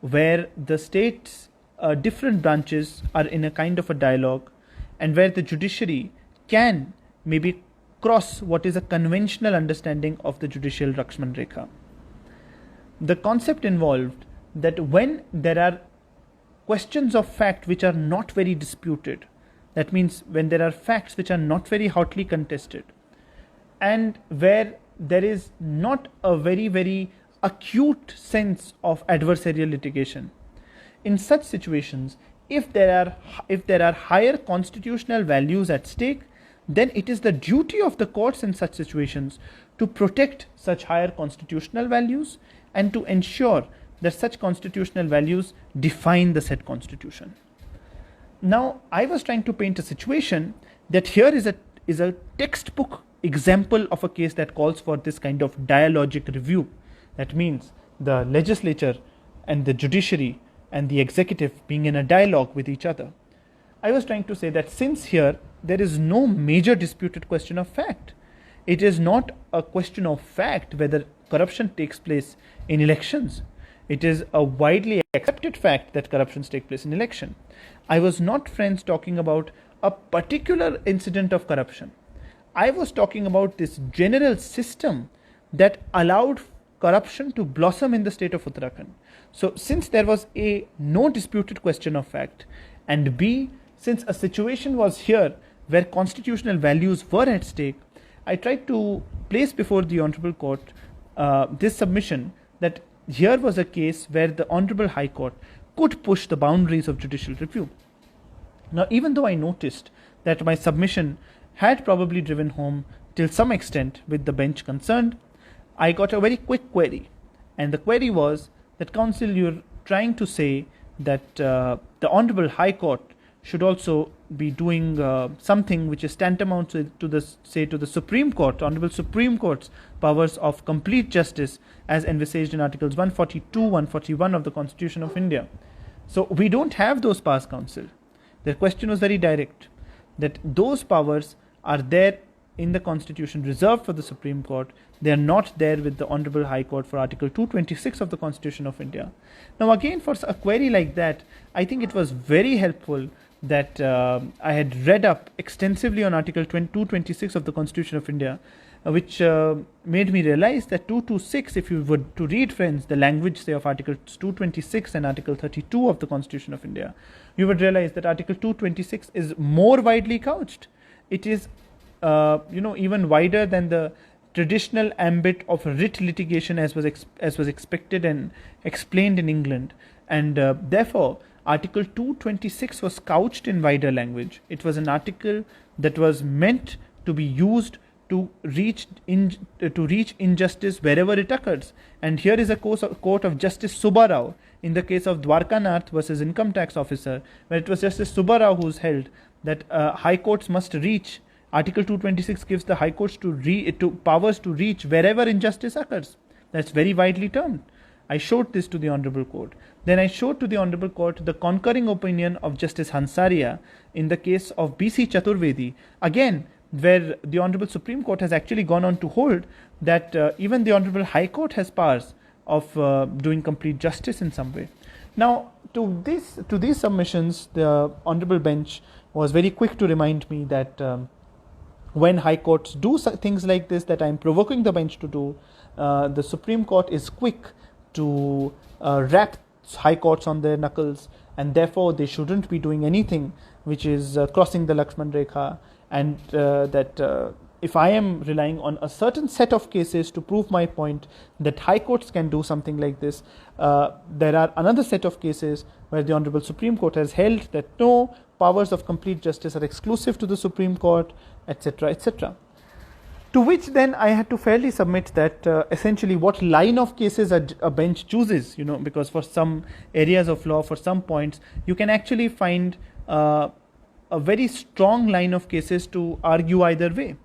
where the state's different branches are in a kind of a dialogue, and where the judiciary can maybe cross what is a conventional understanding of the judicial Lakshman Rekha. The concept involved that when there are questions of fact which are not very disputed, that means when there are facts which are not very hotly contested, and where there is not a very, very acute sense of adversarial litigation, in such situations, if there are higher constitutional values at stake, then it is the duty of the courts in such situations to protect such higher constitutional values and to ensure that such constitutional values define the said constitution. Now, I was trying to paint a situation that here is a textbook example of a case that calls for this kind of dialogic review. That means the legislature and the judiciary and the executive being in a dialogue with each other. I was trying to say that since here there is no major disputed question of fact, it is not a question of fact whether corruption takes place in elections. It is a widely accepted fact that corruptions take place in election. I was not, friends, talking about a particular incident of corruption. I was talking about this general system that allowed corruption to blossom in the state of Uttarakhand. So since there was A, no disputed question of fact, and B, since a situation was here where constitutional values were at stake, I tried to place before the Honorable Court this submission that here was a case where the Honorable High Court could push the boundaries of judicial review. Now, even though I noticed that my submission had probably driven home till some extent with the bench concerned, I got a very quick query. And the query was that, Counsel, you're trying to say that the Honorable High Court should also be doing something which is tantamount to the Supreme Court, Honorable Supreme Court's powers of complete justice as envisaged in Articles 142, 141 of the Constitution of India. So we don't have those powers, Counsel. The question was very direct, that those powers are there in the Constitution reserved for the Supreme Court. They are not there with the Honorable High Court for Article 226 of the Constitution of India. Now again, for a query like that, I think it was very helpful that I had read up extensively on Article 226 of the Constitution of India, which made me realize that 226, if you were to read, friends, the language, say, of Article 226 and Article 32 of the Constitution of India, you would realize that Article 226 is more widely couched. It is, even wider than the traditional ambit of writ litigation as was expected and explained in England, and therefore Article 226 was couched in wider language. It was an article that was meant to be used to reach injustice wherever it occurs. And here is a quote of Justice Subbarao in the case of Dwarkanath versus Income Tax Officer, where it was Justice Subbarao who's held that high courts must reach. Article 226 gives the high courts to powers to reach wherever injustice occurs. That's very widely termed. I showed this to the Honorable Court. Then I showed to the Honorable Court the concurring opinion of Justice Hansaria in the case of B.C. Chaturvedi, again, where the Honorable Supreme Court has actually gone on to hold that even the Honorable High Court has powers of doing complete justice in some way. Now, to these submissions, the Honorable Bench was very quick to remind me that when High Courts do things like this that I am provoking the bench to do, the Supreme Court is quick to rap High Courts on their knuckles, and therefore they shouldn't be doing anything which is crossing the Lakshman Rekha, and that if I am relying on a certain set of cases to prove my point that High Courts can do something like this, there are another set of cases where the Honorable Supreme Court has held that no, powers of complete justice are exclusive to the Supreme Court, etc., etc. To which then I had to fairly submit that essentially what line of cases a bench chooses, because for some areas of law, for some points, you can actually find a very strong line of cases to argue either way.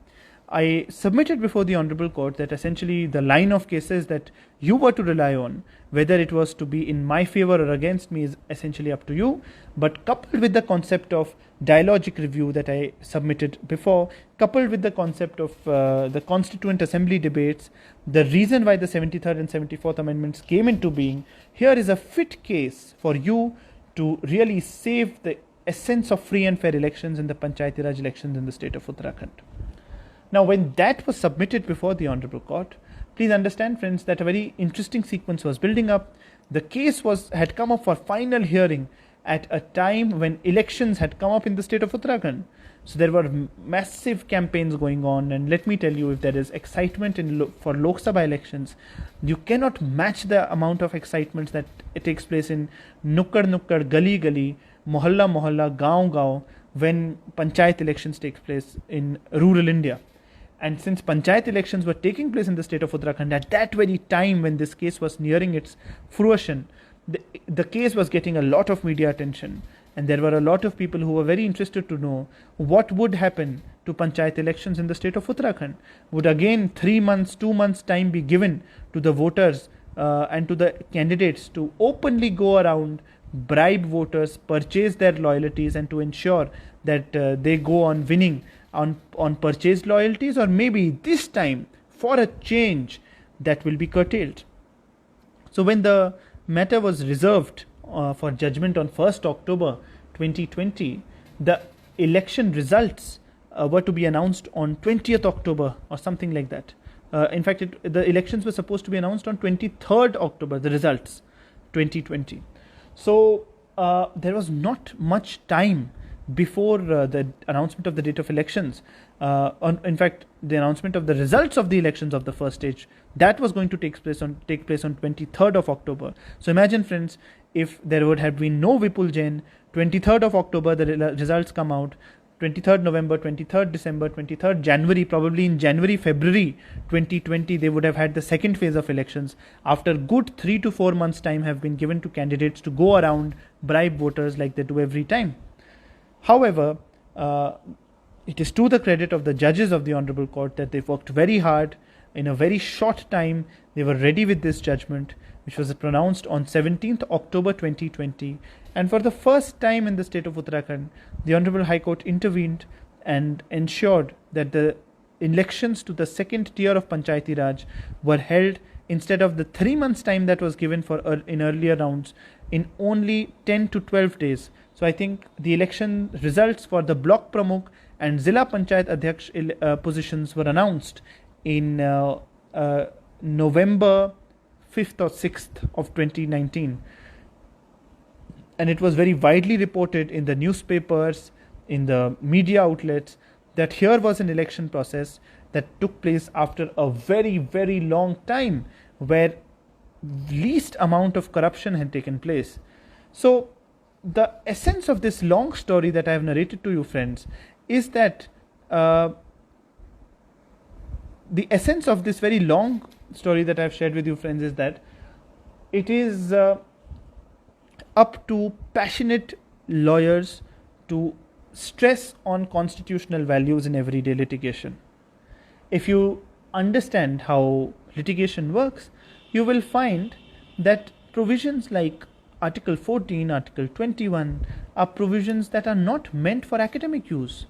I submitted before the Honorable Court that essentially the line of cases that you were to rely on, whether it was to be in my favor or against me, is essentially up to you. But coupled with the concept of dialogic review that I submitted before, coupled with the concept of the Constituent Assembly debates, the reason why the 73rd and 74th Amendments came into being, here is a fit case for you to really save the essence of free and fair elections in the Panchayati Raj elections in the state of Uttarakhand. Now, when that was submitted before the Honorable Court, please understand, friends, that a very interesting sequence was building up. The case had come up for final hearing at a time when elections had come up in the state of Uttarakhand. So there were massive campaigns going on, and let me tell you, if there is excitement for Lok Sabha elections, you cannot match the amount of excitement that it takes place in nukkad, gali, mohalla, gaon, when Panchayat elections take place in rural India. And since Panchayat elections were taking place in the state of Uttarakhand at that very time when this case was nearing its fruition, the case was getting a lot of media attention, and there were a lot of people who were very interested to know what would happen to Panchayat elections in the state of Uttarakhand. Would again 3 months, 2 months time be given to the voters and to the candidates to openly go around, bribe voters, purchase their loyalties, and to ensure that they go on winning on purchased loyalties, or maybe this time for a change that will be curtailed. So when the matter was reserved for judgment on 1st October 2020, the election results were to be announced on 20th October or something like that. In fact, the elections were supposed to be announced on 23rd October, the results, 2020. So there was not much time before the announcement of the date of elections. In fact, the announcement of the results of the elections of the first stage, that was going to take place on 23rd of October. So imagine, friends, if there would have been no Vipul Jain, 23rd of October the results come out, 23rd November, 23rd December, 23rd January, probably in January, February 2020, they would have had the second phase of elections. After good 3 to 4 months time have been given to candidates to go around, bribe voters like they do every time. However, it is to the credit of the judges of the Honorable Court that they've worked very hard. In a very short time, they were ready with this judgment, which was pronounced on 17th October 2020. And for the first time in the state of Uttarakhand, the Honorable High Court intervened and ensured that the elections to the second tier of Panchayati Raj were held, instead of the 3 months time that was given for in earlier rounds, in only 10 to 12 days. So I think the election results for the Block Pramukh and Zilla Panchayat Adhyaksh positions were announced in November 5th or 6th of 2019. And it was very widely reported in the newspapers, in the media outlets, that here was an election process that took place after a very, very long time, where least amount of corruption had taken place. So the essence of this long story that I have narrated to you, friends, is that the essence of this very long story that I have shared with you, friends, is that it is up to passionate lawyers to stress on constitutional values in everyday litigation. If you understand how litigation works, you will find that provisions like Article 14, Article 21 are provisions that are not meant for academic use.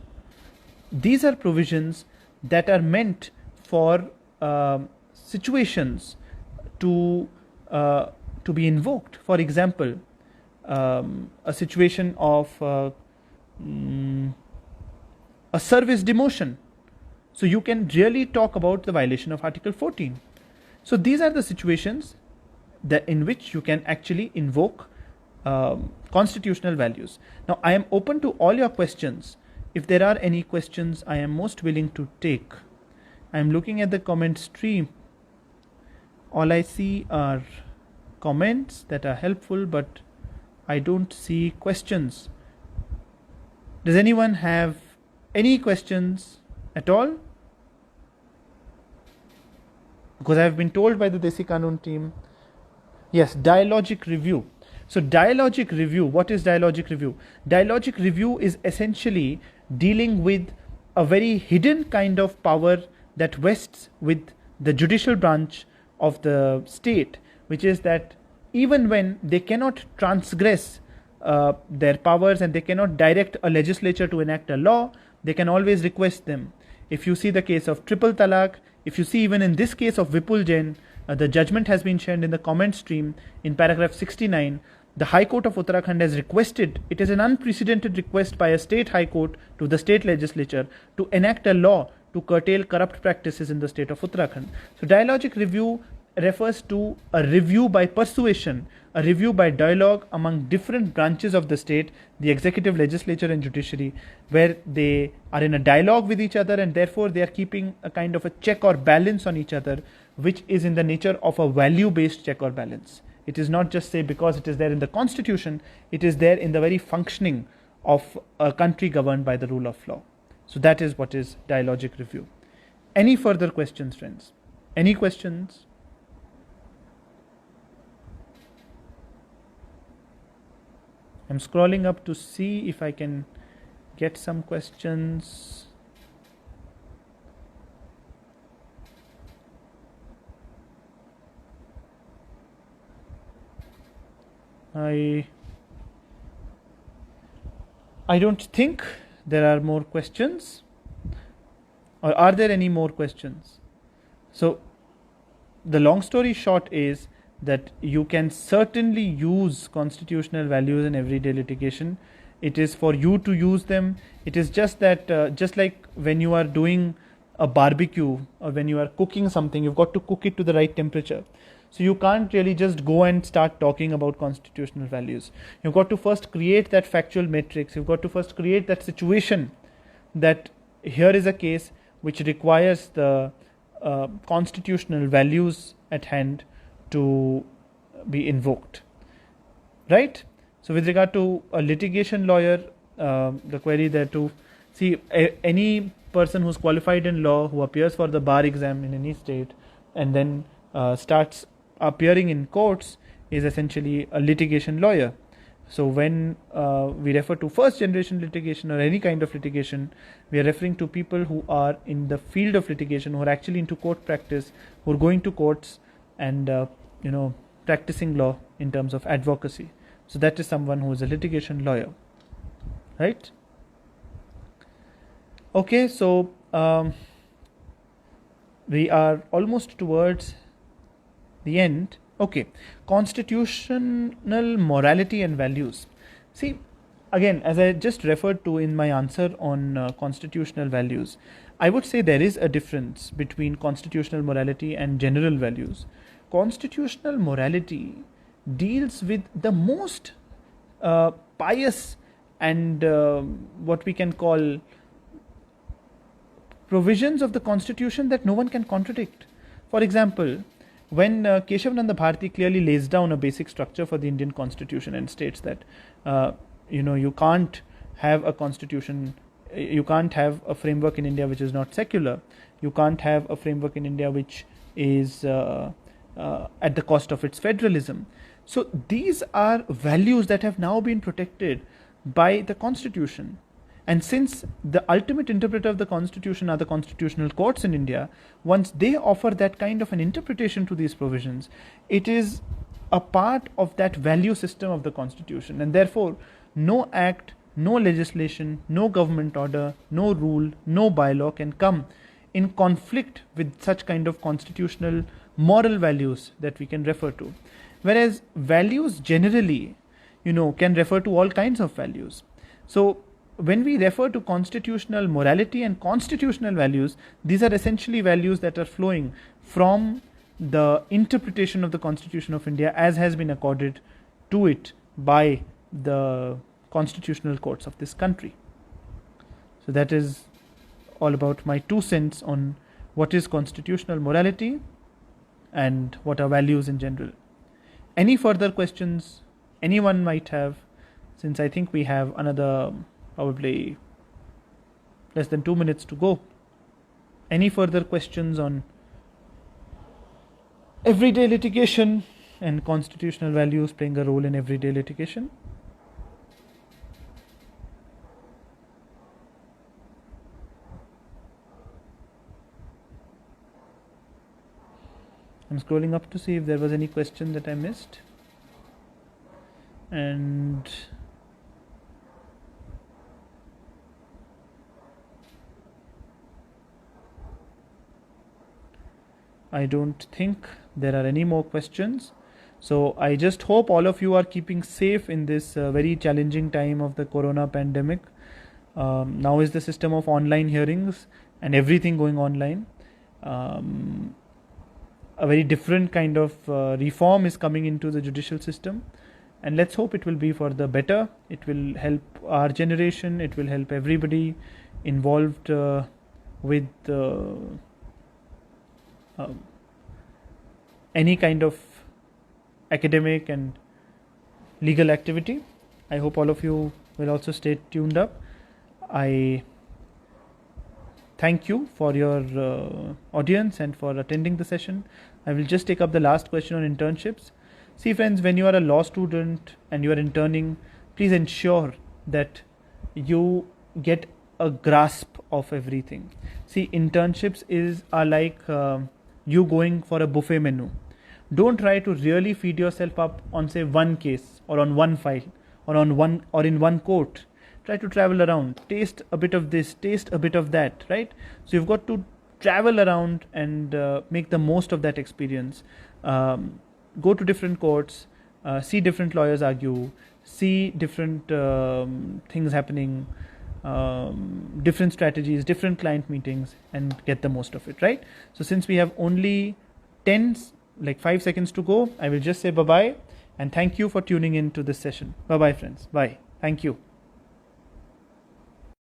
These are provisions that are meant for situations to be invoked. For example, a situation of a service demotion. So you can really talk about the violation of Article 14. So these are the situations that in which you can actually invoke constitutional values. Now, I am open to all your questions. If there are any questions, I am most willing to take. I am looking at the comment stream. All I see are comments that are helpful, but I don't see questions. Does anyone have any questions at all? Because I have been told by the Desi Kaanoon team, yes, dialogic review. So dialogic review, what is dialogic review? Dialogic review is essentially dealing with a very hidden kind of power that vests with the judicial branch of the state, which is that even when they cannot transgress their powers and they cannot direct a legislature to enact a law, they can always request them. If you see the case of triple talaq, if you see even in this case of Vipul Jain, the judgment has been shared in the comment stream in paragraph 69. The High Court of Uttarakhand has requested, it is an unprecedented request by a state High Court to the state legislature to enact a law to curtail corrupt practices in the state of Uttarakhand. So dialogic review refers to a review by persuasion, a review by dialogue among different branches of the state, the executive, legislature and judiciary, where they are in a dialogue with each other and therefore they are keeping a kind of a check or balance on each other, which is in the nature of a value-based check or balance. It is not just say because it is there in the constitution, it is there in the very functioning of a country governed by the rule of law. So that is what is dialogic review. Any further questions, friends? Any questions? I'm scrolling up to see if I can get some questions. I don't think there are more questions. Or are there any more questions? So the long story short is that you can certainly use constitutional values in everyday litigation. It is for you to use them. It is just that just like when you are doing a barbecue, or when you are cooking something, you've got to cook it to the right temperature. So you can't really just go and start talking about constitutional values. You've got to first create that factual matrix. You've got to first create that situation that here is a case which requires the constitutional values at hand to be invoked, right? So with regard to a litigation lawyer, the query there to see any person who's qualified in law who appears for the bar exam in any state and then starts appearing in courts is essentially a litigation lawyer. So when we refer to first generation litigation or any kind of litigation, we are referring to people who are in the field of litigation, who are actually into court practice, who are going to courts and practicing law in terms of advocacy. So that is someone who is a litigation lawyer, right? Okay, so we are almost towards the end. Okay, constitutional morality and values. See, again, as I just referred to in my answer on constitutional values, I would say there is a difference between constitutional morality and general values. Constitutional morality deals with the most pious and what we can call provisions of the constitution that no one can contradict. For example, when Keshavananda Bharati clearly lays down a basic structure for the Indian constitution and states that you can't have a constitution, you can't have a framework in India which is not secular, you can't have a framework in India which is at the cost of its federalism. So these are values that have now been protected by the constitution. And since the ultimate interpreter of the constitution are the constitutional courts in India, once they offer that kind of an interpretation to these provisions, it is a part of that value system of the constitution. And therefore, no act, no legislation, no government order, no rule, no bylaw can come in conflict with such kind of constitutional moral values that we can refer to. Whereas values generally, can refer to all kinds of values. So when we refer to constitutional morality and constitutional values, these are essentially values that are flowing from the interpretation of the Constitution of India as has been accorded to it by the constitutional courts of this country. So that is all about my 2 cents on what is constitutional morality and what are values in general. Any further questions anyone might have, since I think we have another probably less than 2 minutes to go. Any further questions on everyday litigation and constitutional values playing a role in everyday litigation? I'm scrolling up to see if there was any question that I missed. And I don't think there are any more questions. So I just hope all of you are keeping safe in this very challenging time of the corona pandemic. Now is the system of online hearings and everything going online. A very different kind of reform is coming into the judicial system, and let's hope it will be for the better. It will help our generation, it will help everybody involved with any kind of academic and legal activity. I hope all of you will also stay tuned up. I thank you for your audience and for attending the session. I will just take up the last question on internships. See friends, when you are a law student and you are interning, please ensure that you get a grasp of everything. See, internships are like you going for a buffet menu. Don't try to really feed yourself up on say one case or on one file or on one or in one court. Try to travel around, taste a bit of this, taste a bit of that, right? So you've got to travel around and make the most of that experience. Go to different courts, see different lawyers argue, see different things happening, different strategies, different client meetings, and get the most of it, right? So since we have only 5 seconds to go, I will just say bye-bye and thank you for tuning in to this session. Bye-bye, friends. Bye. Thank you.